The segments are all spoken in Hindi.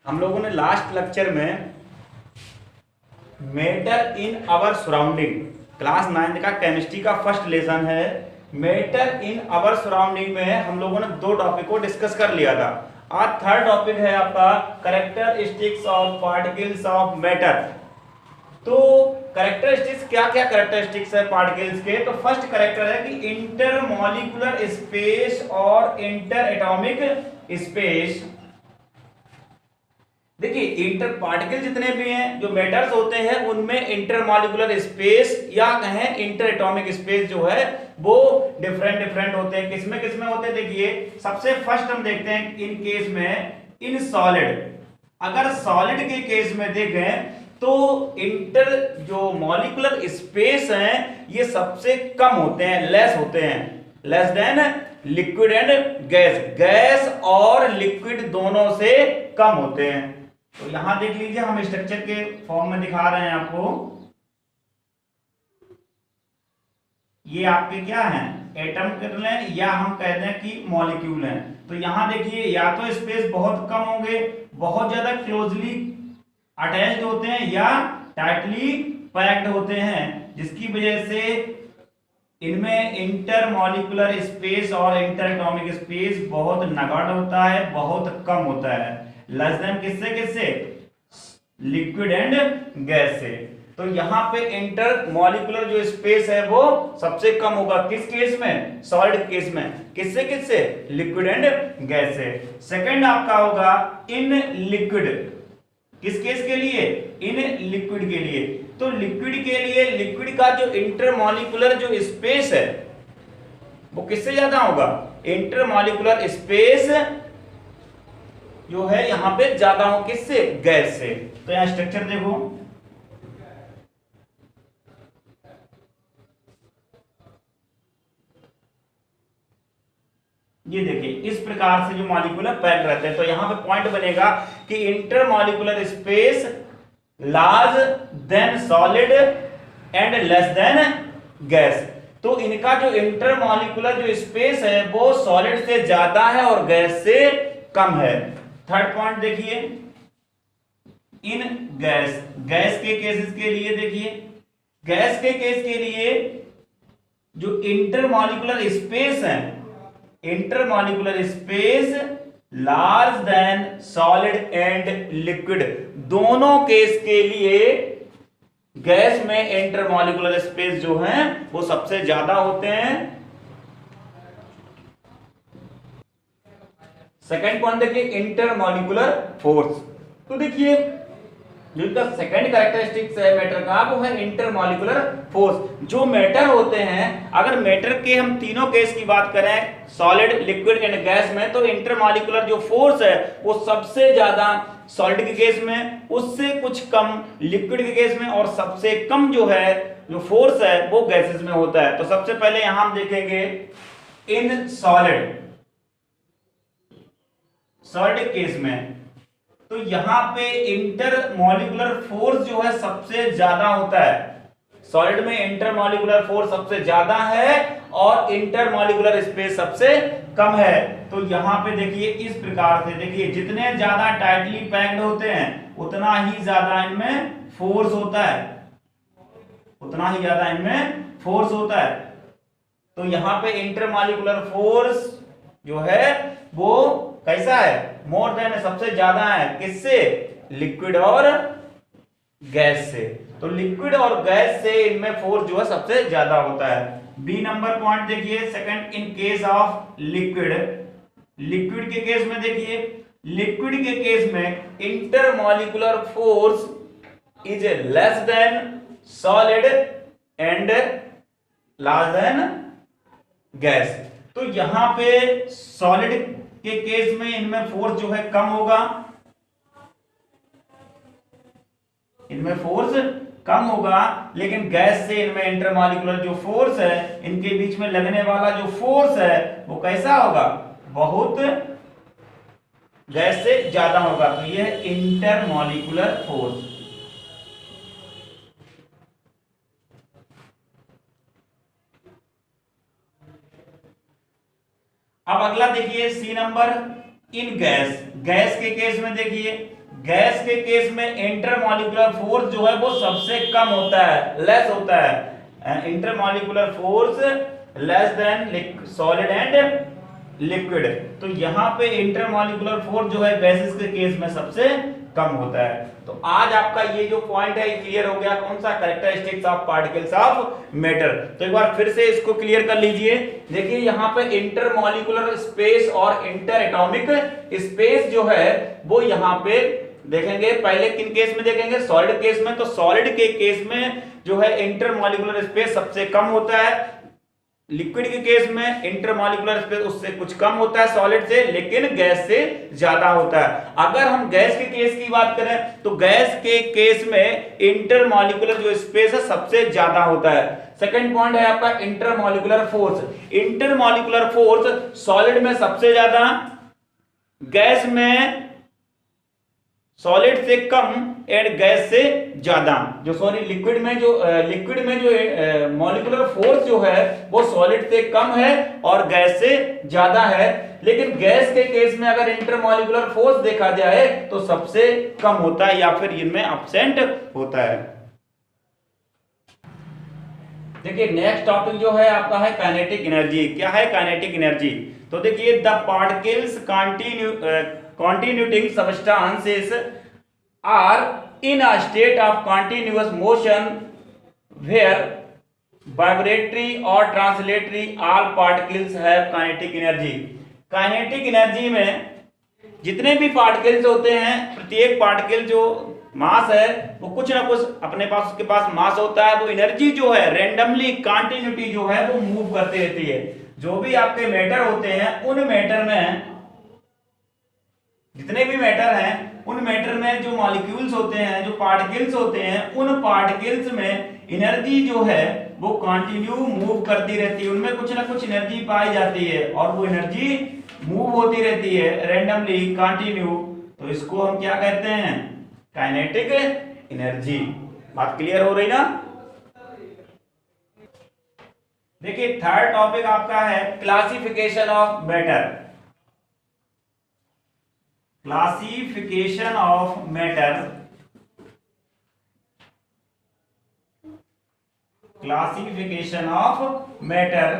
हम लोगों ने लास्ट लेक्चर में matter in our surrounding, class 9 का केमिस्ट्री का फर्स्ट लेसन है। मैटर इन आवर सराउंडिंग में हम लोगों ने दो टॉपिक को डिस्कस कर लिया था। आज थर्ड टॉपिक है आपका characteristics of particles of matter. तो कैरेक्टरिस्टिक्स क्या क्या कैरेक्टरिस्टिक्स है पार्टिकल्स के। तो फर्स्ट कैरेक्टर है कि इंटरमॉलिक्यूलर स्पेस और इंटर एटॉमिक स्पेस। देखिए इंटर पार्टिकल जितने भी हैं जो मैटर्स होते हैं उनमें इंटरमॉलिक्यूलर स्पेस या कहें इंटर एटॉमिक स्पेस जो है वो डिफरेंट होते हैं। किसमें होते हैं देखिए सबसे फर्स्ट हम देखते हैं इन केस में इन सॉलिड। अगर सॉलिड के केस में देखें तो इंटर जो मॉलिक्यूलर स्पेस हैं ये सबसे कम होते हैं, लेस होते हैं, less than liquid and gas. Gas और लिक्विड दोनों से कम होते हैं। तो यहां देख लीजिए हम स्ट्रक्चर के फॉर्म में दिखा रहे हैं आपको। ये आपके क्या हैं, एटम कर लें या हम कहते हैं कि मॉलिक्यूल हैं। तो यहां देखिए या तो स्पेस बहुत कम होंगे, बहुत ज्यादा क्लोजली अटैच्ड होते हैं या टाइटली पैक्ड होते हैं, जिसकी वजह से इनमें इंटरमॉलिक्यूलर स्पेस और इंटर एटॉमिक स्पेस बहुत नगण्य होता है, बहुत कम होता है। लेस देन किससे लिक्विड एंड गैस से। तो यहां पे इंटर मॉलिक्यूलर जो स्पेस है वो सबसे कम होगा किस केस में, सॉलिड केस में। किससे लिक्विड एंड गैस से। सेकंड आपका होगा इन लिक्विड। किस केस के लिए, इन लिक्विड के लिए। तो लिक्विड के लिए लिक्विड का जो इंटरमॉलिक्यूलर जो स्पेस है वो किससे ज्यादा होगा, इंटरमॉलिक्यूलर स्पेस जो है यहां पे ज्यादा हो किससे, गैस से। तो यहां स्ट्रक्चर देखो, ये देखिए इस प्रकार से जो मॉलिक्यूलर पैक रहते हैं। तो यहां पे पॉइंट बनेगा कि intermolecular space large than solid and less than gas. तो इनका जो इंटरमॉलिक्यूलर जो स्पेस है वो सॉलिड से ज्यादा है और गैस से कम है। थर्ड पॉइंट देखिए इन गैस। गैस के केसेस के लिए देखिए, गैस के केस के लिए जो इंटरमॉलिक्यूलर स्पेस है, intermolecular space large than solid and liquid. दोनों केस के लिए गैस में इंटरमॉलिक्यूलर स्पेस जो है वो सबसे ज्यादा होते हैं। सेकंड पॉइंट देखिए इंटरमॉलिक्यूलर फोर्स। तो देखिए जो इसका सेकंड कैरेक्टरिस्टिक्स है मैटर का वो है इंटरमॉलिक्यूलर फोर्स। जो मैटर होते हैं, अगर मैटर के हम तीनों केस की बात करें सॉलिड लिक्विड एंड गैस में, तो इंटरमॉलिक्यूलर जो फोर्स है वो सबसे ज्यादा सॉलिड के केस में, उससे कुछ कम लिक्विड के केस में, और सबसे कम जो है जो फोर्स है वो गैसेस में होता है। तो सबसे पहले यहां हम देखेंगे इन सॉलिड केस में। तो यहां पे इंटरमॉलिक्यूलर फोर्स जो है सबसे ज्यादा होता है। सॉलिड में इंटरमॉलिक्यूलर फोर्स सबसे ज्यादा है और इंटरमॉलिक्यूलर स्पेस सबसे कम है। तो यहां पे देखिए इस प्रकार से, देखिए जितने ज्यादा टाइटली पैक्ड होते हैं उतना ही ज्यादा इनमें फोर्स होता है, उतना ही ज्यादा इनमें फोर्स होता है। तो यहां पे इंटरमॉलिक्यूलर फोर्स जो है वो कैसा है, मोर देन, सबसे ज्यादा है किससे, लिक्विड और गैस से। तो लिक्विड और गैस से इनमें फोर्स जो है सबसे ज्यादा होता है। बी नंबर पॉइंट देखिए second in case of liquid. Liquid के केस में देखिए, लिक्विड के केस में intermolecular force is less than solid and large than gas. तो यहां पे सॉलिड के केस में इनमें फोर्स जो है कम होगा, इनमें फोर्स कम होगा, लेकिन गैस से इनमें इंटरमॉलिक्यूलर जो फोर्स है, इनके बीच में लगने वाला जो फोर्स है वो कैसा होगा, बहुत गैस से ज्यादा होगा। तो ये है इंटरमॉलिक्यूलर फोर्स। अब अगला देखिए C number in gas. Gas के केस में देखिए, गैस के केस में इंटरमॉलिक्यूलर फोर्स जो है वो सबसे कम होता है, लेस होता है। Intermolecular force less than solid and liquid. तो यहाँ पे इंटरमॉलिक्यूलर फोर्स जो है गैसेस के केस में सबसे कम होता है। तो आज आपका ये जो पॉइंट है क्लियर हो गया, कौन सा, characteristics of particles of matter. तो एक बार फिर से इसको क्लियर कर लीजिए। देखिए यहाँ पे इंटरमॉलिक्यूलर स्पेस और इंटर एटॉमिक स्पेस जो है वो यहाँ पे देखेंगे। पहले किन केस में देखेंगे, सॉलिड केस में। तो सॉलिड के केस में जो है इंटरमॉलिक्यूलर स्पेस सबसे कम होता है। लिक्विड के केस में इंटरमॉलिक्यूलर स्पेस उससे कुछ कम होता है सॉलिड से, लेकिन गैस से ज्यादा होता है। अगर हम गैस के केस की बात करें तो गैस के केस में इंटरमॉलिक्यूलर जो स्पेस है सबसे ज्यादा होता है। सेकंड पॉइंट है आपका intermolecular force. Intermolecular force solid में सबसे ज्यादा, गैस में सॉलिड से कम एंड गैस से ज्यादा। जो सॉरी लिक्विड में जो मॉलिक्यूलर फोर्स जो है वो सॉलिड से कम है और गैस से ज्यादा है। लेकिन गैस के केस में अगर इंटरमॉलिक्यूलर फोर्स देखा जाए तो सबसे कम होता है या फिर इनमें एब्सेंट होता है। देखिए नेक्स्ट टॉपिक जो है आपका है काइनेटिक एनर्जी। क्या है काइनेटिक एनर्जी? तो देखिए the particles continuing substances are in a state of continuous motion where vibratory or translatory all particles have kinetic energy। Kinetic energy में जितने भी पार्टिकल्स होते हैं, प्रत्येक पार्टिकल जो मास है वो कुछ ना कुछ अपने पास, उसके पास मास होता है। वो एनर्जी जो है रेंडमली कंटिन्यूटी जो है वो मूव करती रहती है। जो भी आपके मैटर होते हैं उन मैटर में, जितने भी मैटर हैं उन मैटर में जो मॉलिक्यूल्स होते हैं, जो पार्टिकल्स होते हैं, उन पार्टिकल्स में एनर्जी जो है वो कंटिन्यू मूव करती रहती है। उनमें कुछ ना कुछ एनर्जी पाई जाती है और वो एनर्जी मूव होती रहती है रेंडमली कंटिन्यू। तो इसको हम क्या कहते हैं? Kinetic energy. बात क्लियर हो रही ना? देखिए थर्ड टॉपिक आपका है classification of matter. Classification of matter, classification of matter.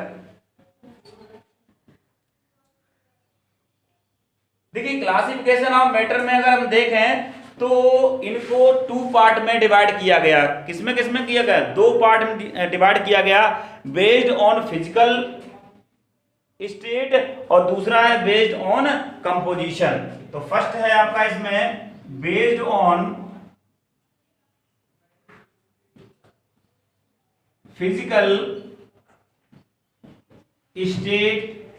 देखिए क्लासिफिकेशन ऑफ मैटर में अगर हम देखें तो इनको टू पार्ट में डिवाइड किया गया। किसमें किसमें किया गया? दो पार्ट में डिवाइड किया गया, बेस्ड ऑन फिजिकल स्टेट और दूसरा है बेस्ड ऑन कंपोजिशन। तो फर्स्ट है आपका इसमें बेस्ड ऑन फिजिकल स्टेट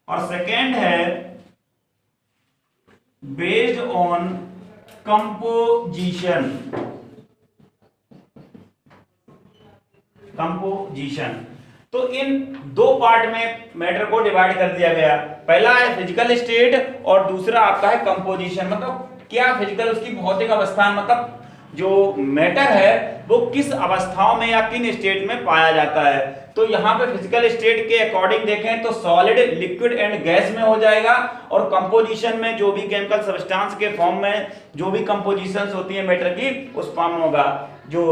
और सेकेंड है बेस्ड ऑन कंपोजिशन। कंपोजिशन। तो इन दो पार्ट में मैटर को डिवाइड कर दिया गया। पहला है फिजिकल स्टेट और दूसरा आपका है कंपोजिशन। मतलब क्या फिजिकल, उसकी भौतिक अवस्था, मतलब जो मैटर है वो किस अवस्थाओं में या किन स्टेट में पाया जाता है। तो यहाँ पे फिजिकल स्टेट के अकॉर्डिंग देखें तो सॉलिड, लिक्विड एंड गैस में हो जाएगा, और कंपोजिशन में जो भी केमिकल सब्सटेंस के फॉर्म में जो भी कंपोजिशंस होती है मैटर की उस फॉर्म में होगा। जो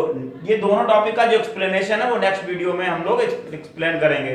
ये दोनों टॉपिक का जो एक्सप्लेनेशन है वो नेक्स्ट वीडियो में हम लोग एक्सप्लेन करेंगे।